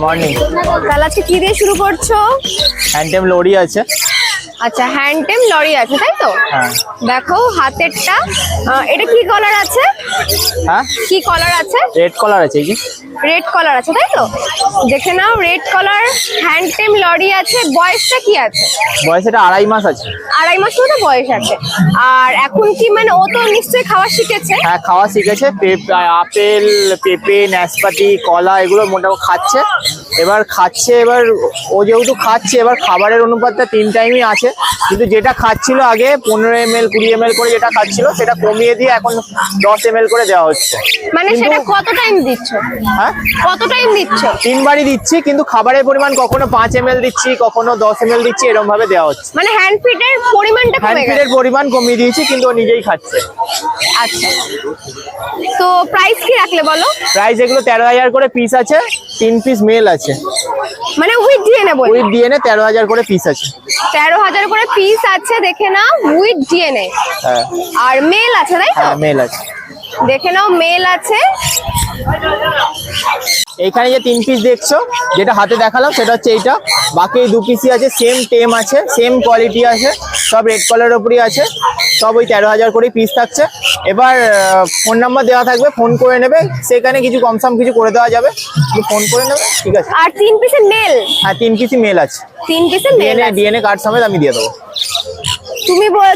Morning. তাহলে আজকে কি দিয়ে শুরু করছো? হ্যান্ডটেম লরি আছে। আচ্ছা, হ্যান্ডটেম লরি আছে তাই তো? হ্যাঁ। দেখো হাতেরটা, এটা কি কলার আছে? হ্যাঁ, কি কলার আছে? রেড কলার আছে। এই যে রেড কলার আছে তাই তো? দেখে নাও, রেড কলার হ্যান্ডটেম লরি আছে। বয়সটা কি আছে? বয়স এটা 2.5 মাস আছে। 2.5 মাস মতো বয়স আছে। আর এখন কি মানে ও তো নিশ্চয়ই খাওয়া শিখেছে? হ্যাঁ, খাওয়া শিখেছে। আপেল, পেঁপে, নাশপাতি, কলা এগুলো মোটামুটি খাচ্ছে। এবার ও যেহেতু খাচ্ছে, এবার খাবারের অনুপাতটা 3 টাইমই আছে। কিন্তু যেটা খাচ্ছিল আগে 15 ml 20 ml করে যেটা খাচ্ছিল, সেটা কমিয়ে দিয়ে এখন 10 ml করে দেওয়া হচ্ছে। মানে সেটা কত টাইম দিচ্ছ? হ্যাঁ, কত টাইম দিচ্ছ? 3 বারই দিচ্ছি, কিন্তু খাবারের পরিমাণ কখনো 5 ml দিচ্ছি, কখনো 10 ml দিচ্ছি, এরকম ভাবে দেওয়া হচ্ছে। মানে হ্যান্ড ফিডের পরিমাণটা কমে গেছে? হ্যান্ড ফিডের পরিমাণ কমিয়ে দিয়েছি, কিন্তু ও নিজেই খাচ্ছে। আচ্ছা, তো প্রাইস কি রাখলে বলো? প্রাইস এগুলো 13,000 করে পিস আছে। 3 পিস মেল আছে, মানে with DNA ball? With DNA 13,000 করে পিস আছে। 13,000 করে পিস আছে, দেখে নাও, উইথ ডিএনএ। হ্যাঁ। আর মেল আছে তাই তো? হ্যাঁ, মেল আছে। দেখে নাও, মেল আছে। এখানে যে 3 পিস দেখছো, যেটা হাতে দেখালাম সেটা হচ্ছে এইটা। বাকি 2 পিসই আছে, সেম টেম আছে, সেম কোয়ালিটি আছে, সব রেড কালারের উপরই আছে। সব ওই 13,000 করে পিস থাকছে। এবার ফোন নাম্বার দেওয়া থাকবে, ফোন করে নেবে, সেখানে কিছু কমসম কিছু করে দেওয়া যাবে, ফোন করে নেবে, ঠিক আছে? আর 3 পিসের মেল? হ্যাঁ, 3 পিসই মেল আছে। 3 পিসের মেল আছে। ডিএনএ কার্ড সমেত আমি দিয়ে দেবো।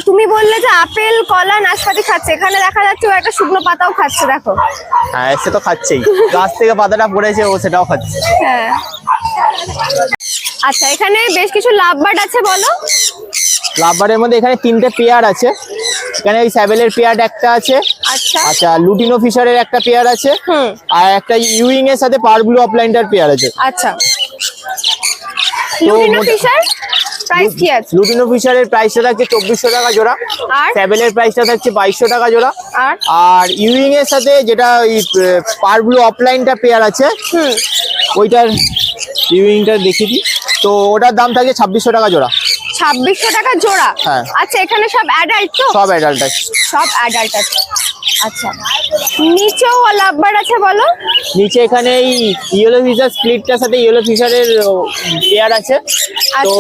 তুমি বললে যে আপেল, কলা, নাশপাতি খাচ্ছে, এখানে দেখা যাচ্ছে ও একটা শুকনো পাতাও খাচ্ছে, দেখো। হ্যাঁ, সে তো খাচ্ছেই, গাছ থেকে পাতাটা পড়েছে, ও সেটাও খাচ্ছে। হ্যাঁ। আচ্ছা, এখানে বেশ কিছু লাভ বার্ড আছে, বলো। লাভবারের মধ্যে এখানে 3টে পেয়ার আছে। এখানে ওই স্যাবেলের পেয়ার একটা আছে। আচ্ছা। আচ্ছা, লুটিনো ফিশারের একটা পেয়ার আছে। আর একটা ইউইং এর সাথে পার ব্লু অফলাইনটার পেয়ার আছে। আচ্ছা, লুটিনো ফিশার প্রাইস কি আছে? লুটিনো ফিশারের প্রাইসটা থাকছে 2400 টাকা জোড়া। আর স্যাবেলের প্রাইসটা থাকছে 2200 টাকা জোড়া। আর ইউইং এর সাথে যেটা ওই পার ব্লু অফলাইনটা পেয়ার আছে, ওইটার ইউইংটা দেখিয়ে দিই, তো ওটার দাম থাকে 2600 টাকা জোড়া। 2600 টাকা জোড়া? হ্যাঁ। আচ্ছা, এখানে সব অ্যাডাল্ট তো? সব অ্যাডাল্ট আছে। সব অ্যাডাল্ট আছে। আচ্ছা, নিচেও লাভবার্ড আছে, বলো। নিচে এখানে এই ইয়েলো ফিশার স্প্লিটটার সাথে ইয়েলো ফিশারের পেয়ার আছে। তো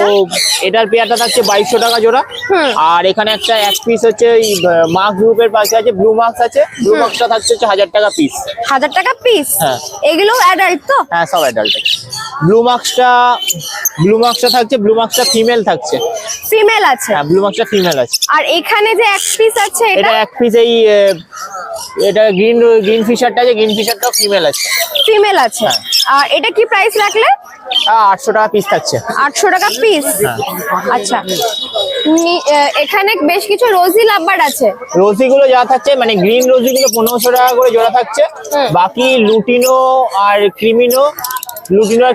এটার পেয়ারটা থাকছে 2200 টাকা জোড়া। আর এখানে একটা এক পিস হচ্ছে ওই মার্কস গ্রুপের পাশে আছে, ব্লু মার্কস আছে। ব্লু মার্কসটা থাকছে 1000 টাকা পিস। 1000 টাকা পিস? হ্যাঁ। এগুলো অ্যাডাল্ট তো? হ্যাঁ, সব অ্যাডাল্ট আছে। ব্লু মার্কসটা থাকছে, ব্লু মার্কসটা ফিমেল থাকছে। ফিমেল আছে? হ্যাঁ, ব্লু মার্কসটা ফিমেল আছে। আর এখানে যে এক পিস আছে, এটা এক পিস এই এটা গ্রিন ফিশারটা আছে, গ্রিন ফিশারটাও ফিমেল আছে। ফিমেল আছে। আর এটা কি প্রাইস রাখলে? 800 টাকা পিস থাকছে। 800 টাকা পিস? আচ্ছা, এখানে বেশ কিছু রোজি লাভবার্ড আছে। রোজি গুলো যা থাকছে, মানে গ্রিন রোজি গুলো 1500 টাকা করে জোড়া থাকছে। বাকি লুটিনো আর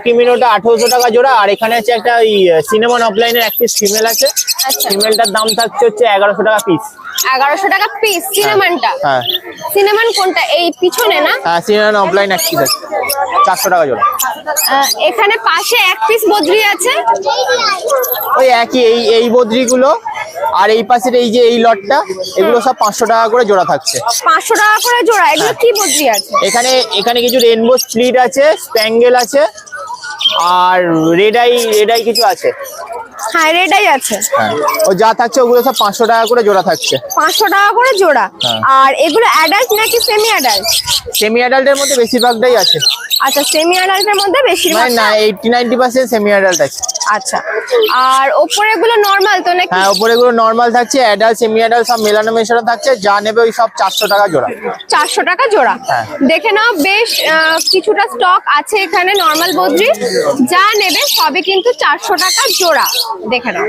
ক্রিমিনোটা 1800 টাকা জোড়া। আর এখানে আছে একটা ওই সিনেমন অফলাইনের এক পিস ফিমেল আছে। ফিমেলটার দাম থাকছে হচ্ছে 1100 টাকা পিস। 1100 টাকা পিস সিনেমনটা? হ্যাঁ। সিনেমন কোনটা? এই পিছনে না? হ্যাঁ, সিনেমন অফলাইন এক পিস আছে, 400 টাকা জোড়া। এখানে পাশে এক পিস বদ্রি আছে, ওই একই এই বদ্রিগুলো। আর এই পাশের এই যে এই লটটা, এগুলো সব 500 টাকা করে জোড়া থাকছে। 500 টাকা করে জোড়া? এগুলো কি বদ্রি আছে? এখানে কিছু রেনবো স্প্লিট আছে, স্প্যাঙ্গেল আছে, আর রেড আই কিছু আছে। হ্যাঁ, রেড আই আছে। হ্যাঁ, ও যা থাকছে ওগুলো সব 500 টাকা করে জোড়া থাকছে। 500 টাকা করে জোড়া? আর এগুলো অ্যাডাল্ট নাকি সেমি অ্যাডাল্ট? সেমি অ্যাডাল্টের মধ্যে বেশিরভাগটাই আছে। আচ্ছা, সেমি অ্যাডাল্টের মধ্যে বেশিরভাগ? না, 80-90% সেমি অ্যাডাল্ট আছে। আচ্ছা, আর ওপরে গুলো নরমাল তো নাকি? হ্যাঁ, ওপরে গুলো নরমাল থাকছে, অ্যাডাল্ট সেমি অ্যাডাল্ট সব মেলানো মেশানো থাকছে। যা নেবে ওই সব 400 টাকা জোড়া। 400 টাকা জোড়া? দেখে নাও, বেশ কিছুটা স্টক আছে এখানে নরমাল বদ্রি। যা নেবে সবই কিন্তু 400 টাকা জোড়া। দেখে নাও।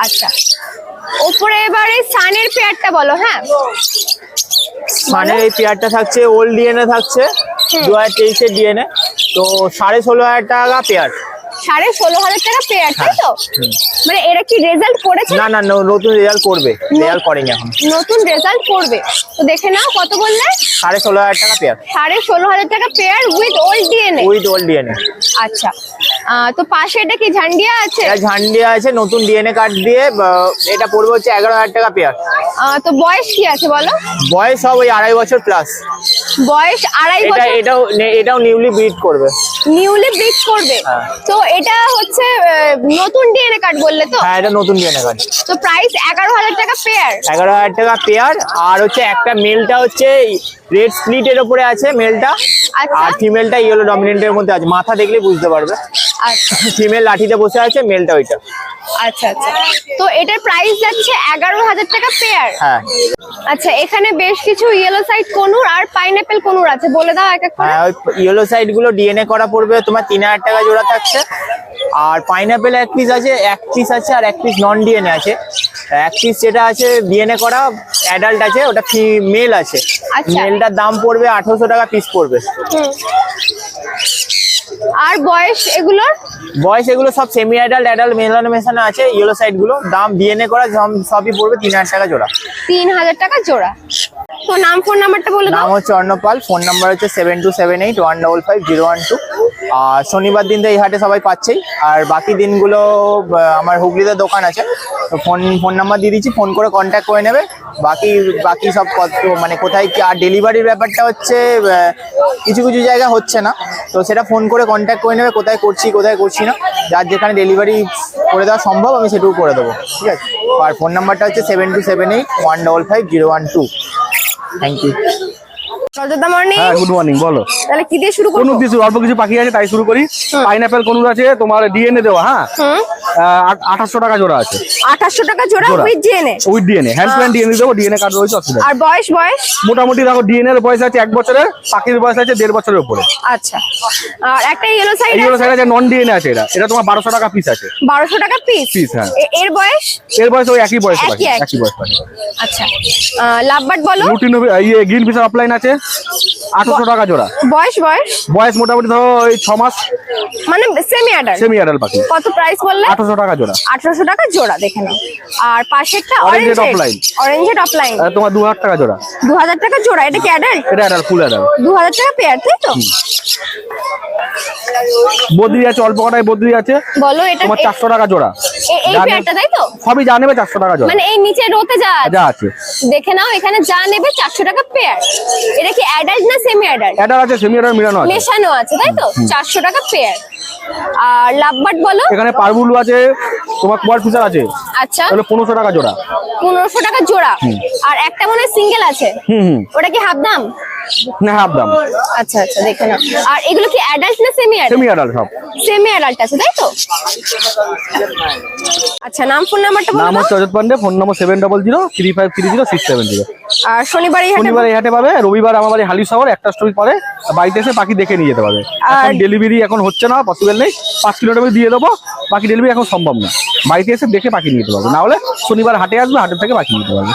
আচ্ছা, ওপরে এবারে সানের পেয়ারটা বলো। হ্যাঁ, সানের এই পেয়ারটা থাকছে ওল্ড ডিএনএ থাকছে, 2023 এর ডিএনএ। তো 16,500 টাকা পেয়ার। 16,500 টাকা পেয়ার, তাই তো? মানে এরা কি রেজাল্ট করেছে? না, নতুন রেজাল্ট করবে, রেজাল্ট করেনি এখন, নতুন রেজাল্ট করবে। তো দেখে নাও, কত বললে? 16,500 টাকা পেয়ার। 16,500 টাকা pair with old DNA. With old DNA. আচ্ছা, তো পাশে এটা কি ঝান্ডিয়া আছে? এটা ঝান্ডিয়া আছে নতুন ডিএনএ কার্ড দিয়ে, এটা পড়বে হচ্ছে 11,000 টাকা পেয়ার। তো বয়স কি আছে বলো? বয়স সব ওই 2.5 বছর প্লাস। বয়স 2.5 বছর। এটাও নিউলি ব্রিড করবে। নিউলি ব্রিড করবে। হ্যাঁ। তো এটা হচ্ছে নতুন ডিএনএ কার্ড বললে তো? হ্যাঁ, এটা নতুন ডিএনএ কার্ড। তো প্রাইস 11,000 টাকা পেয়ার। 11,000 টাকা পেয়ার। আর হচ্ছে একটা মেলটা হচ্ছে রেড স্প্লিটের উপরে আছে মেলটা, আচ্ছা। আর ফিমেলটা ইয়েলো ডমিনেন্টের মধ্যে আছে। মাথা দেখলে বুঝতে পারবে। আচ্ছা ফিমেল লাঠিতে বসে আছে, মেলটা ওইটা। আচ্ছা আচ্ছা, তো এটার প্রাইস যাচ্ছে 11,000 টাকা পেয়ার। হ্যাঁ আচ্ছা, এখানে বেশ কিছু ইয়েলো সাইড কনুর আর পাইনাপেল কনুর আছে, বলে দাও এক এক করে। হ্যাঁ, ওই ইয়েলো সাইড গুলো ডিএনএ করা পড়বে তোমার 3,000 টাকা জোড়া থাকছে। আর পাইনাপেল এক পিস আছে, আর এক পিস নন ডিএনএ আছে। এক পিস যেটা আছে ডিএনএ করা অ্যাডাল্ট আছে, ওটা ফিমেল আছে। আচ্ছা। মেলটার দাম পড়বে 1,800 টাকা পিস পড়বে। হুম। আর বয়স এগুলোর? বয়স এগুলো সব সেমি অ্যাডাল্ট মেলানো মেশানো আছে। ইয়েলো সাইড গুলো দাম ডিএনএ করা সবই পড়বে 3,000 টাকা জোড়া। 3,000 টাকা জোড়া। তো নাম ফোন নাম্বারটা বলে দাও। নাম হচ্ছে অর্ণপাল, ফোন নাম্বার হচ্ছে 7278155012। আর শনিবার দিন তো এই হাটে সবাই পাচ্ছেই, আর বাকি দিনগুলো আমার হুগলিতে দোকান আছে, তো ফোন নাম্বার দিয়ে দিচ্ছি, ফোন করে কন্ট্যাক্ট করে নেবে। বাকি সব কত মানে কোথায় কি, আর ডেলিভারির ব্যাপারটা হচ্ছে কিছু কিছু জায়গা হচ্ছে না, তো সেটা ফোন করে কন্ট্যাক্ট করে নেবে, কোথায় করছি কোথায় করছি না। যার যেখানে ডেলিভারি করে দেওয়া সম্ভব আমি সেটুকু করে দেবো, ঠিক আছে। আর ফোন নাম্বারটা হচ্ছে 7278155012। Thank you. রজতদা মর্নিং। হ্যাঁ, গুড মর্নিং। বলো তাহলে কি দিয়ে শুরু করব? কোন কিছু অল্প কিছু পাখি আছে তাই শুরু করি। পাইনাপেল কোনুর আছে তোমার ডিএনএ দেওয়া। হ্যাঁ, 2,800 টাকা জোড়া আছে। 2,800 টাকা জোড়া with DNA. With DNA, hand plan DNA দেবো, ডিএনএ কার্ড রয়েছে, অসুবিধা আর বয়স? মোটামুটি দেখো ডিএনএ এর বয়স আছে 1 বছরের, পাখির বয়স আছে 1.5 বছরের উপরে। আচ্ছা, আর একটা ইয়েলো সাইড এই সাইড আছে নন ডিএনএ আছে, এটা তোমার 1,200 টাকা পিস আছে। 1,200 টাকা পিস। হ্যাঁ। এর বয়স? এর বয়স ওই একই বয়স পাখি, একই। একই বয়স পাখি। আচ্ছা, লাভবার্ড বলো। রুটিন গ্রিন ফিশার অফলাইন আছে 800 টাকা জোড়া। বয়স মোটামুটি ধরো ওই 6 মাস, মানে সেমি অ্যাডাল্ট পাখি। কত প্রাইস বললে? 800 টাকা জোড়া। 800 টাকা জোড়া, দেখে নাও। আর পাশেরটা Orange অরেঞ্জ offline। অফলাইন তোমার 2,000 টাকা জোড়া। 2,000 টাকা জোড়া। এটা কি অ্যাডাল্ট? এটা অ্যাডাল্ট, ফুল অ্যাডাল্ট। 2,000 টাকা পেয়ার, তাই তো? বদ্রি আছে, অল্প কটাই বদ্রি আছে, বলো। এটা তোমার 400 টাকা জোড়া। এই পেয়ারটা, তাই তো? সবই যা নেবে 400 টাকা জোড়া। মানে এই নিচে রোতে যা যা আছে দেখে নাও, এখানে যা নেবে 400 টাকা পেয়ার। এটা কি অ্যাডাল্ট না সেমি অ্যাডাল্ট? অ্যাডাল্ট আছে, সেমি অ্যাডাল্ট মিলানো আছে, মেশানো আছে, তাই তো? 400 টাকা পেয়ার। আর লাভবার্ড বলো। এখানে পারবুলু আছে, তোমার কোয়ার ফিশার আছে, আচ্ছা, তাহলে 1500 টাকা জোড়া। 1500 টাকা জোড়া। আর একটা মনে হয় সিঙ্গেল আছে, ওটা কি হাফ দাম? না, হাফ দাম। আচ্ছা আচ্ছা, দেখে নাও। আর এগুলো কি অ্যাডাল্ট না সেমি অ্যাডাল্ট? সেমি অ্যাডাল্ট সব। সেমি অ্যাডাল্ট আছে, তাই তো? আচ্ছা, নাম ফোন নাম্বারটা বলো। নাম হচ্ছে অজত পান্ডে, ফোন নম্বর 7003530670। আর শনিবার এই হাটে পাবে, রবিবার আমার বাড়ি হালি শহর, একটা স্টোরি পরে বাড়িতে এসে পাখি দেখে নিয়ে যেতে পারবে। এখন ডেলিভারি এখন হচ্ছে না, পসিবল নেই। 5 কিলোমিটার দিয়ে দেবো, বাকি ডেলিভারি এখন সম্ভব না। বাড়িতে এসে দেখে পাখি নিয়ে যেতে পারবে, না হলে শনিবার হাটে আসবে, হাটের থেকে পাখি নিতে পারবে।